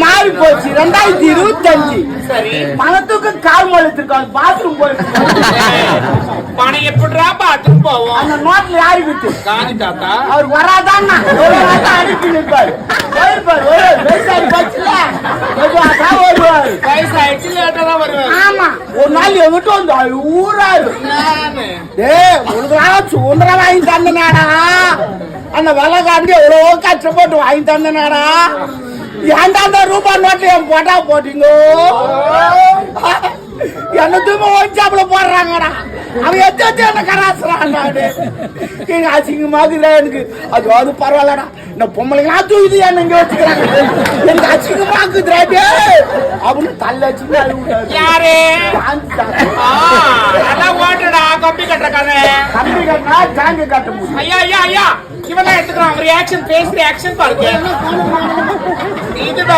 மாறி போச்சு 2025. சரி, பணத்துக்கு கால் மொழித்திருக்காங்க. பாத்ரூம் போயிட்டு பணம் எப்படிரா பாத்ரூம் போவோம்? அந்த நோட்ல யாரு விட்டு காந்தி தாத்தா அவர் வராதான் அனுப்பி நிற்பாரு. வயசு ஆயிடுச்சு, லேட்டா தான் வருவாரு. ஆமா, ஒரு நாள் எங்கிட்ட வந்து ஊராரு சுதந்திரம் வாங்கி தந்தனாடா. அந்த வெள்ள காண்டி எவ்வளவோ கஷ்டப்பட்டு வாங்கி தந்தனாடா. ஏன்டா அந்த ரூபாய் நோட்டு என் போட்டா போட்டீங்க? என்னத்துமே ஒஞ்சாப்புல போடுறாங்கடா. அவன் எத்த என்ன கராசுறான். எங்க அசிங்கமாக்குதா எனக்கு. அது பரவாயில்லடா. இந்த பொம்பளைங்களா தூக்கிது என்ன இங்க வச்சுக்கிறாங்க. எனக்கு அசிங்கமாக்குதுடா அப்படின்னு தள்ளச்சு. யாரு அதான் ஓட்டுடா கம்பி கட்டுற கதை. கம்பி கட்டினா டேங்க் கட்ட முடியும். ஐயா ஐயா ஐயா, இவெல்லாம் எடுத்துக்கிறான். ரியாக்ஷன், பேஸ் ரியாக்ஷன் பாருங்க. இதுதான்